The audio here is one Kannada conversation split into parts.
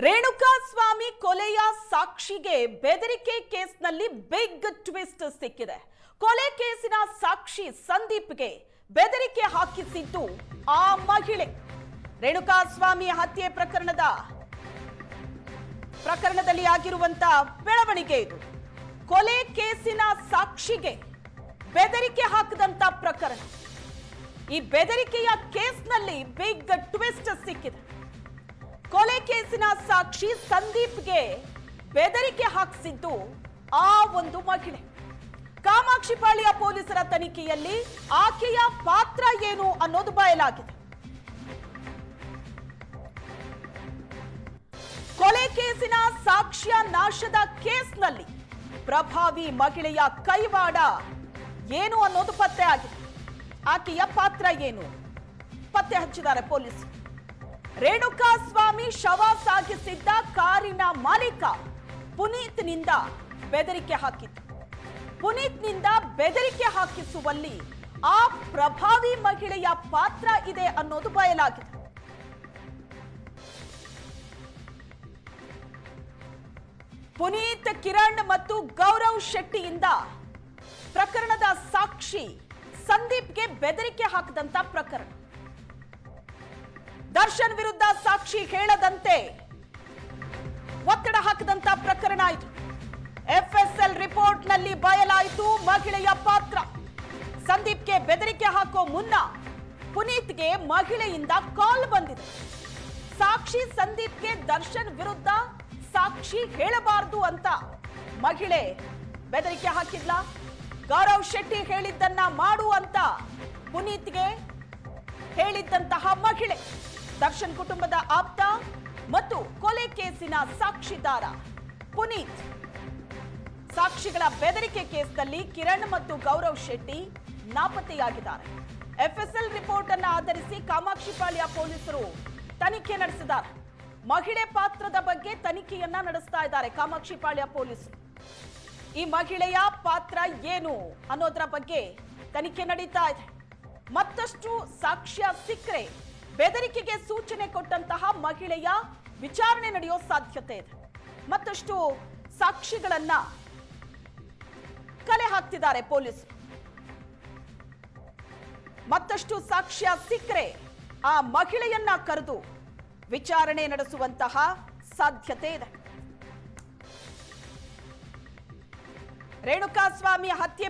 ರೇಣುಕಾಸ್ವಾಮಿ ಕೊಲೆಯ ಸಾಕ್ಷಿಗೆ ಬೆದರಿಕೆ ಕೇಸ್ನಲ್ಲಿ ಬಿಗ್ ಟ್ವಿಸ್ಟ್ ಸಿಕ್ಕಿದೆ. ಕೊಲೆ ಕೇಸಿನ ಸಾಕ್ಷಿ ಸಂದೀಪ್ಗೆ ಬೆದರಿಕೆ ಹಾಕಿಸಿದ್ದು ಆ ಮಹಿಳೆ. ರೇಣುಕಾಸ್ವಾಮಿ ಹತ್ಯೆ ಪ್ರಕರಣದಲ್ಲಿ ಆಗಿರುವಂತಹ ಬೆಳವಣಿಗೆ ಇದು. ಕೊಲೆ ಕೇಸಿನ ಸಾಕ್ಷಿಗೆ ಬೆದರಿಕೆ ಹಾಕದಂತ ಪ್ರಕರಣ. ಈ ಬೆದರಿಕೆಯ ಕೇಸ್ನಲ್ಲಿ ಬಿಗ್ ಟ್ವಿಸ್ಟ್ ಸಿಕ್ಕಿದೆ. ಕೊಲೆ ಕೇಸಿನ ಸಾಕ್ಷಿ ಸಂದೀಪ್ಗೆ ಬೆದರಿಕೆ ಹಾಕಿಸಿದ್ದು ಆ ಒಂದು ಮಹಿಳೆ. ಕಾಮಾಕ್ಷಿಪಾಳ್ಯ ಪೊಲೀಸರ ತನಿಖೆಯಲ್ಲಿ ಆಕೆಯ ಪಾತ್ರ ಏನು ಅನ್ನೋದು ಬಯಲಾಗಿದೆ. ಕೊಲೆ ಕೇಸಿನ ಸಾಕ್ಷ್ಯ ನಾಶದ ಕೇಸ್ನಲ್ಲಿ ಪ್ರಭಾವಿ ಮಹಿಳೆಯ ಕೈವಾಡ ಏನು ಅನ್ನೋದು ಪತ್ತೆ ಆಗಿದೆ. ಆಕೆಯ ಪಾತ್ರ ಏನು ಪತ್ತೆ ಹಚ್ಚಿದ್ದಾರೆ ಪೊಲೀಸರು. ರೇಣುಕಾಸ್ವಾಮಿ ಶವ ಸಾಗಿಸಿದ್ದ ಕಾರಿನ ಮಾಲೀಕ ಪುನೀತ್ನಿಂದ ಬೆದರಿಕೆ ಹಾಕಿತ್ತು. ಪುನೀತ್ನಿಂದ ಬೆದರಿಕೆ ಹಾಕಿಸುವಲ್ಲಿ ಆ ಪ್ರಭಾವಿ ಮಹಿಳೆಯ ಪಾತ್ರ ಇದೆ ಅನ್ನೋದು ಬಯಲಾಗಿದೆ. ಪುನೀತ್, ಕಿರಣ್ ಮತ್ತು ಗೌರವ್ ಶೆಟ್ಟಿಯಿಂದ ಪ್ರಕರಣದ ಸಾಕ್ಷಿ ಸಂದೀಪ್ಗೆ ಬೆದರಿಕೆ ಹಾಕದಂತ ಪ್ರಕರಣ. ದರ್ಶನ್ ವಿರುದ್ಧ ಸಾಕ್ಷಿ ಹೇಳದಂತೆ ಒತ್ತಡ ಹಾಕದಂತ ಪ್ರಕರಣ ಇದು. FSL ರಿಪೋರ್ಟ್ ನಲ್ಲಿ ಬಯಲಾಯಿತು ಮಹಿಳೆಯ ಪಾತ್ರ. ಸಂದೀಪ್ಗೆ ಬೆದರಿಕೆ ಹಾಕೋ ಮುನ್ನ ಪುನೀತ್ಗೆ ಮಹಿಳೆಯಿಂದ ಕಾಲ್ ಬಂದಿದೆ. ಸಾಕ್ಷಿ ಸಂದೀಪ್ಗೆ ದರ್ಶನ್ ವಿರುದ್ಧ ಸಾಕ್ಷಿ ಹೇಳಬಾರದು ಅಂತ ಮಹಿಳೆ ಬೆದರಿಕೆ ಹಾಕಿದ್ಲ. ಗೌರವ್ ಶೆಟ್ಟಿ ಹೇಳಿದ್ದನ್ನ ಮಾಡು ಅಂತ ಪುನೀತ್ಗೆ ಹೇಳಿದ್ದಂತಹ ಮಹಿಳೆ ದರ್ಶನ್ ಕುಟುಂಬದ ಆಪ್ತ ಮತ್ತು ಕೊಲೆ ಕೇಸಿನ ಸಾಕ್ಷಿದಾರ ಪುನೀತ್. ಸಾಕ್ಷಿಗಳ ಬೆದರಿಕೆ ಕೇಸ್ನಲ್ಲಿ ಕಿರಣ್ ಮತ್ತು ಗೌರವ್ ಶೆಟ್ಟಿ ನಾಪತ್ತೆಯಾಗಿದ್ದಾರೆ. FSL ರಿಪೋರ್ಟ್ ಅನ್ನು ಆಧರಿಸಿ ಕಾಮಾಕ್ಷಿಪಾಳ್ಯ ಪೊಲೀಸರು ತನಿಖೆ ನಡೆಸಿದ್ದಾರೆ. ಮಹಿಳೆ ಪಾತ್ರದ ಬಗ್ಗೆ ತನಿಖೆಯನ್ನ ನಡೆಸ್ತಾ ಇದ್ದಾರೆ ಕಾಮಾಕ್ಷಿಪಾಳ್ಯ ಪೊಲೀಸರು. ಈ ಮಹಿಳೆಯ ಪಾತ್ರ ಏನು ಅನ್ನೋದರ ಬಗ್ಗೆ ತನಿಖೆ ನಡೀತಾ ಇದೆ. ಮತ್ತಷ್ಟು ಸಾಕ್ಷ್ಯ ಸಿಕ್ಕರೆ ಬೆದರಿಕೆಗೆ ಸೂಚನೆ ಕೊಟ್ಟಂತಹ ಮಹಿಳೆಯ ವಿಚಾರಣೆ ನಡೆಯೋ ಸಾಧ್ಯತೆ ಇದೆ. ಮತ್ತಷ್ಟು ಸಾಕ್ಷಿಗಳನ್ನ ಕಲೆ ಹಾಕ್ತಿದ್ದಾರೆ ಪೊಲೀಸರು. ಮತ್ತಷ್ಟು ಸಾಕ್ಷ್ಯ ಸಿಕ್ಕರೆ ಆ ಮಹಿಳೆಯನ್ನ ಕರೆದು ವಿಚಾರಣೆ ನಡೆಸುವಂತಹ ಸಾಧ್ಯತೆ ಇದೆ. ರೇಣುಕಾಸ್ವಾಮಿ ಹತ್ಯೆ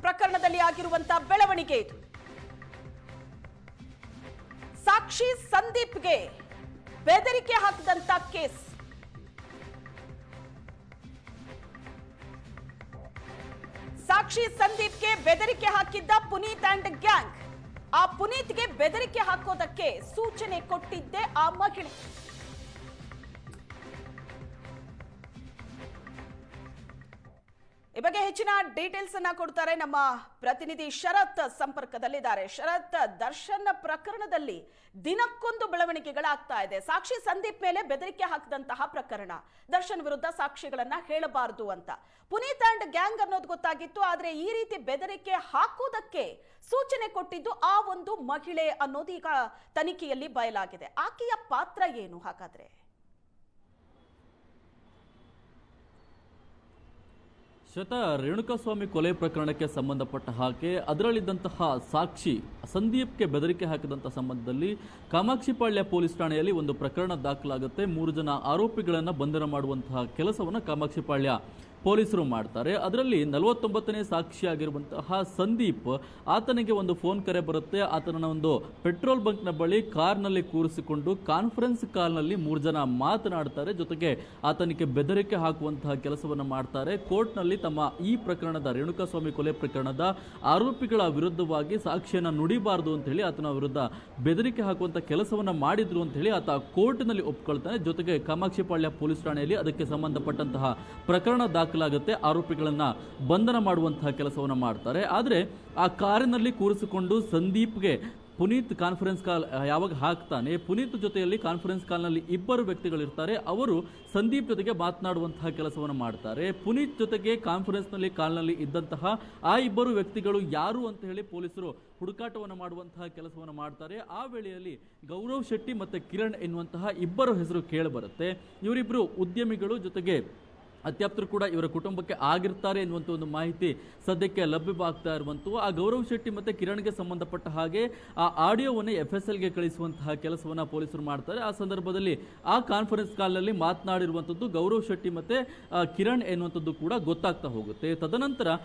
ಪ್ರಕರಣದಲ್ಲಿ ಆಗಿರುವಂತಹ ಬೆಳವಣಿಗೆ ಇದು. ಸಾಕ್ಷಿ ಸಂದೀಪ್ಗೆ ಬೆದರಿಕೆ ಹಾಕಿದಂತ ಕೇಸ್. ಸಾಕ್ಷಿ ಸಂದೀಪ್ಗೆ ಬೆದರಿಕೆ ಹಾಕಿದ್ದ ಪುನೀತ್ ಅಂಡ್ ಗ್ಯಾಂಗ್. ಆ ಪುನೀತ್ಗೆ ಬೆದರಿಕೆ ಹಾಕೋದಕ್ಕೆ ಸೂಚನೆ ಕೊಟ್ಟಿದ್ದೆ ಆ ಮಹಿಳೆ. ಈ ಬಗ್ಗೆ ಹೆಚ್ಚಿನ ಡೀಟೇಲ್ಸ್ ಅನ್ನ ಕೊಡ್ತಾರೆ ನಮ್ಮ ಪ್ರತಿನಿಧಿ ಶರತ್ ಸಂಪರ್ಕದಲ್ಲಿದ್ದಾರೆ. ಶರತ್, ದರ್ಶನ್ ಪ್ರಕರಣದಲ್ಲಿ ದಿನಕ್ಕೊಂದು ಬೆಳವಣಿಗೆಗಳಾಗ್ತಾ ಇದೆ. ಸಾಕ್ಷಿ ಸಂದೀಪ್ ಮೇಲೆ ಬೆದರಿಕೆ ಹಾಕಿದಂತಹ ಪ್ರಕರಣ, ದರ್ಶನ್ ವಿರುದ್ಧ ಸಾಕ್ಷಿಗಳನ್ನ ಹೇಳಬಾರದು ಅಂತ ಪುನೀತ್ ಅಂಡ್ ಗ್ಯಾಂಗ್ ಅನ್ನೋದು ಗೊತ್ತಾಗಿತ್ತು. ಆದ್ರೆ ಈ ರೀತಿ ಬೆದರಿಕೆ ಹಾಕುವುದಕ್ಕೆ ಸೂಚನೆ ಕೊಟ್ಟಿದ್ದು ಆ ಒಂದು ಮಹಿಳೆ ಅನ್ನೋದು ಈಗ ತನಿಖೆಯಲ್ಲಿ ಬಯಲಾಗಿದೆ. ಆಕೆಯ ಪಾತ್ರ ಏನು ಹಾಗಾದ್ರೆ? ರೇಣುಕಾಸ್ವಾಮಿ ಕೊಲೆ ಪ್ರಕರಣಕ್ಕೆ ಸಂಬಂಧಪಟ್ಟ ಹಾಗೆ ಅದರಲ್ಲಿದ್ದಂತಹ ಸಾಕ್ಷಿ ಸಂದೀಪ್ಗೆ ಬೆದರಿಕೆ ಹಾಕಿದಂಥ ಸಂಬಂಧದಲ್ಲಿ ಕಾಮಾಕ್ಷಿಪಾಳ್ಯ ಪೊಲೀಸ್ ಠಾಣೆಯಲ್ಲಿ ಒಂದು ಪ್ರಕರಣ ದಾಖಲಾಗುತ್ತೆ. 3 ಜನ ಆರೋಪಿಗಳನ್ನು ಬಂಧನ ಮಾಡುವಂತಹ ಕೆಲಸವನ್ನು ಕಾಮಾಕ್ಷಿಪಾಳ್ಯ ಪೊಲೀಸರು ಮಾಡ್ತಾರೆ. ಅದರಲ್ಲಿ 49ನೇ ಸಾಕ್ಷಿಯಾಗಿರುವಂತಹ ಸಂದೀಪ್, ಆತನಿಗೆ ಒಂದು ಫೋನ್ ಕರೆ ಬರುತ್ತೆ. ಆತನ ಒಂದು ಪೆಟ್ರೋಲ್ ಬಂಕ್ನ ಬಳಿ ಕಾರ್ನಲ್ಲಿ ಕೂರಿಸಿಕೊಂಡು ಕಾನ್ಫರೆನ್ಸ್ ಕಾಲ್ನಲ್ಲಿ 3 ಜನ ಮಾತನಾಡ್ತಾರೆ. ಜೊತೆಗೆ ಆತನಿಗೆ ಬೆದರಿಕೆ ಹಾಕುವಂತಹ ಕೆಲಸವನ್ನು ಮಾಡ್ತಾರೆ. ಕೋರ್ಟ್ನಲ್ಲಿ ತಮ್ಮ ಈ ಪ್ರಕರಣದ ರೇಣುಕಾಸ್ವಾಮಿ ಕೊಲೆ ಪ್ರಕರಣದ ಆರೋಪಿಗಳ ವಿರುದ್ಧವಾಗಿ ಸಾಕ್ಷಿಯನ್ನು ನುಡಿಬಾರದು ಅಂತ ಹೇಳಿ ಆತನ ವಿರುದ್ಧ ಬೆದರಿಕೆ ಹಾಕುವಂತ ಕೆಲಸವನ್ನ ಮಾಡಿದ್ರು ಅಂತ ಹೇಳಿ ಆತ ಕೋರ್ಟ್ನಲ್ಲಿ ಒಪ್ಕೊಳ್ತಾನೆ. ಜೊತೆಗೆ ಕಾಮಾಕ್ಷಿಪಾಳ್ಯ ಪೊಲೀಸ್ ಠಾಣೆಯಲ್ಲಿ ಅದಕ್ಕೆ ಸಂಬಂಧಪಟ್ಟಂತಹ ಪ್ರಕರಣ ದಾಖಲಾಗುತ್ತೆ. ಆರೋಪಿಗಳನ್ನ ಬಂಧನ ಮಾಡುವಂತಹ ಕೆಲಸವನ್ನ ಮಾಡ್ತಾರೆ. ಆದರೆ ಆ ಕಾರಿನಲ್ಲಿ ಕೂರಿಸಿಕೊಂಡು ಸಂದೀಪ್ಗೆ ಪುನೀತ್ ಕಾನ್ಫರೆನ್ಸ್ ಕಾಲ್ ಯಾವಾಗ ಹಾಕ್ತಾನೆ, ಪುನೀತ್ ಜೊತೆಯಲ್ಲಿ ಕಾನ್ಫರೆನ್ಸ್ ಕಾಲ್ನಲ್ಲಿ ಇಬ್ಬರು ವ್ಯಕ್ತಿಗಳಿರ್ತಾರೆ. ಅವರು ಸಂದೀಪ್ ಜೊತೆಗೆ ಮಾತನಾಡುವಂತಹ ಕೆಲಸವನ್ನು ಮಾಡ್ತಾರೆ. ಪುನೀತ್ ಜೊತೆಗೆ ಕಾನ್ಫರೆನ್ಸ್ನಲ್ಲಿ ಕಾಲ್ನಲ್ಲಿ ಇದ್ದಂತಹ ಆ ಇಬ್ಬರು ವ್ಯಕ್ತಿಗಳು ಯಾರು ಅಂತ ಹೇಳಿ ಪೊಲೀಸರು ಹುಡುಕಾಟವನ್ನು ಮಾಡುವಂತಹ ಕೆಲಸವನ್ನು ಮಾಡ್ತಾರೆ. ಆ ವೇಳೆಯಲ್ಲಿ ಗೌರವ್ ಶೆಟ್ಟಿ ಮತ್ತು ಕಿರಣ್ ಎನ್ನುವಂತಹ ಇಬ್ಬರು ಹೆಸರು ಕೇಳಿಬರುತ್ತೆ. ಇವರಿಬ್ಬರು ಉದ್ಯಮಿಗಳು, ಜೊತೆಗೆ ಅತ್ಯಾಪ್ತರು ಕೂಡ ಇವರ ಕುಟುಂಬಕ್ಕೆ ಆಗಿರ್ತಾರೆ ಎನ್ನುವಂಥ ಒಂದು ಮಾಹಿತಿ ಸದ್ಯಕ್ಕೆ ಲಭ್ಯವಾಗ್ತಾ ಇರುವಂಥವು. ಆ ಗೌರವ್ ಶೆಟ್ಟಿ ಮತ್ತು ಕಿರಣ್ಗೆ ಸಂಬಂಧಪಟ್ಟ ಹಾಗೆ ಆ ಆಡಿಯೋವನ್ನು FSLಗೆ ಕಳಿಸುವಂತಹ ಕೆಲಸವನ್ನು ಪೊಲೀಸರು ಮಾಡ್ತಾರೆ. ಆ ಸಂದರ್ಭದಲ್ಲಿ ಆ ಕಾನ್ಫರೆನ್ಸ್ ಕಾಲ್ನಲ್ಲಿ ಮಾತನಾಡಿರುವಂಥದ್ದು ಗೌರವ್ ಶೆಟ್ಟಿ ಮತ್ತು ಕಿರಣ್ ಎನ್ನುವಂಥದ್ದು ಕೂಡ ಗೊತ್ತಾಗ್ತಾ ಹೋಗುತ್ತೆ. ತದನಂತರ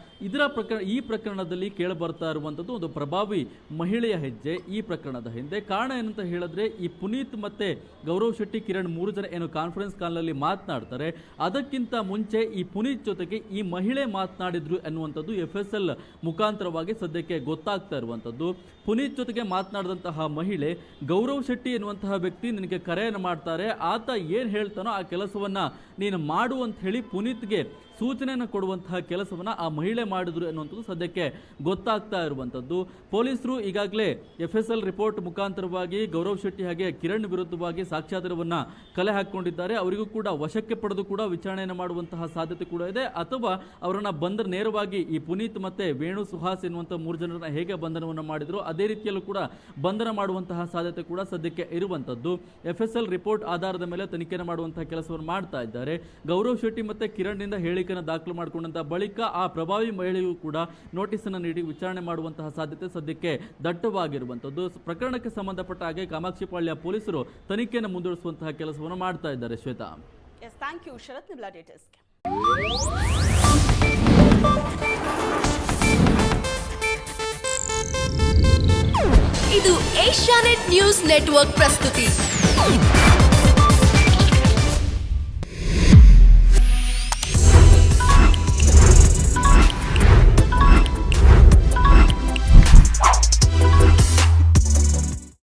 ಈ ಪ್ರಕರಣದಲ್ಲಿ ಕೇಳಿಬರ್ತಾ ಇರುವಂಥದ್ದು ಒಂದು ಪ್ರಭಾವಿ ಮಹಿಳೆಯ ಹೆಜ್ಜೆ ಈ ಪ್ರಕರಣದ ಹಿಂದೆ. ಕಾರಣ ಏನಂತ ಹೇಳಿದ್ರೆ, ಈ ಪುನೀತ್ ಮತ್ತು ಗೌರವ್ ಶೆಟ್ಟಿ, ಕಿರಣ್ 3 ಜನ ಏನು ಕಾನ್ಫರೆನ್ಸ್ ಕಾಲ್ನಲ್ಲಿ ಮಾತನಾಡ್ತಾರೆ, ಅದಕ್ಕಿಂತ ಮುಂಚೆ ಈ ಪುನೀತ್ ಜೊತೆಗೆ ಈ ಮಹಿಳೆ ಮಾತನಾಡಿದ್ರು ಎನ್ನುವಂಥದ್ದು FSL ಮುಖಾಂತರವಾಗಿ ಸದ್ಯಕ್ಕೆ ಗೊತ್ತಾಗ್ತಾ ಇರುವಂಥದ್ದು. ಪುನೀತ್ ಜೊತೆಗೆ ಮಾತನಾಡಿದಂತಹ ಮಹಿಳೆ ಗೌರವ್ ಶೆಟ್ಟಿ ಎನ್ನುವಂತಹ ವ್ಯಕ್ತಿ ನಿನಗೆ ಕರೆಯನ್ನು ಮಾಡ್ತಾರೆ, ಆತ ಏನು ಹೇಳ್ತಾನೋ ಆ ಕೆಲಸವನ್ನ ನೀನು ಮಾಡು ಅಂತ ಹೇಳಿ ಪುನೀತ್ಗೆ ಸೂಚನೆಯನ್ನು ಕೊಡುವಂತಹ ಕೆಲಸವನ್ನ ಆ ಮಹಿಳೆ ಮಾಡಿದ್ರು ಎನ್ನುವಂಥದ್ದು ಸದ್ಯಕ್ಕೆ ಗೊತ್ತಾಗ್ತಾ ಇರುವಂಥದ್ದು. ಪೊಲೀಸರು ಈಗಾಗಲೇ FSL ರಿಪೋರ್ಟ್ ಮುಖಾಂತರವಾಗಿ ಗೌರವ್ ಶೆಟ್ಟಿ ಹಾಗೆ ಕಿರಣ್ ವಿರುದ್ಧವಾಗಿ ಸಾಕ್ಷ್ಯಾಧಾರವನ್ನ ಕಲೆ ಹಾಕಿಕೊಂಡಿದ್ದಾರೆ. ಅವರಿಗೂ ಕೂಡ ವಶಕ್ಕೆ ಪಡೆದು ಕೂಡ ವಿಚಾರಣೆಯನ್ನು ಮಾಡುವಂತಹ ಸಾಧ್ಯತೆ ಕೂಡ ಇದೆ. ಅಥವಾ ಅವರನ್ನ ನೇರವಾಗಿ ಈ ಪುನೀತ್ ಮತ್ತೆ ವೇಣು ಸುಹಾಸ್ ಎನ್ನುವಂಥ 3 ಜನರನ್ನ ಹೇಗೆ ಬಂಧನವನ್ನು ಮಾಡಿದ್ರು ಅದೇ ರೀತಿಯಲ್ಲೂ ಕೂಡ ಬಂಧನ ಮಾಡುವಂತಹ ಸಾಧ್ಯತೆ ಕೂಡ ಸದ್ಯಕ್ಕೆ ಇರುವಂಥದ್ದು. FSL ರಿಪೋರ್ಟ್ ಆಧಾರದ ಮೇಲೆ ತನಿಖೆಯನ್ನು ಮಾಡುವಂತಹ ಕೆಲಸವನ್ನು ಮಾಡ್ತಾ ಇದ್ದಾರೆ. ಗೌರವ್ ಶೆಟ್ಟಿ ಮತ್ತೆ ಕಿರಣ್ ನಿಂದ ಹೇಳಿಕೆಯನ್ನು ದಾಖಲು ಮಾಡಿಕೊಂಡಂತಹ ಬಳಿಕ ಆ ಪ್ರಭಾವಿ ಮಹಿಳೆಯೂ ಕೂಡ ನೋಟಿಸ್ ಅನ್ನು ನೀಡಿ ವಿಚಾರಣೆ ಮಾಡುವಂತಹ ಸಾಧ್ಯತೆ ಸದ್ಯಕ್ಕೆ ದಟ್ಟವಾಗಿರುವಂಥದ್ದು. ಪ್ರಕರಣಕ್ಕೆ ಸಂಬಂಧಪಟ್ಟ ಹಾಗೆ ಕಾಮಾಕ್ಷಿಪಾಳ್ಯ ಪೊಲೀಸರು ತನಿಖೆಯನ್ನು ಮುಂದುವರಿಸುವಂತಹ ಕೆಲಸವನ್ನು ಮಾಡ್ತಾ ಇದ್ದಾರೆ. ಶ್ವೇತಾ, ಎಸ್, ಥ್ಯಾಂಕ್ ಯು ಶರತ್ ನಿಮ್ಲ ಡೀಟೇಲ್ಸ್ಗೆ. ಇದು ಏಷ್ಯಾನೆಟ್ ನ್ಯೂಸ್ ನೆಟ್ವರ್ಕ್ ಪ್ರಸ್ತುತಿ.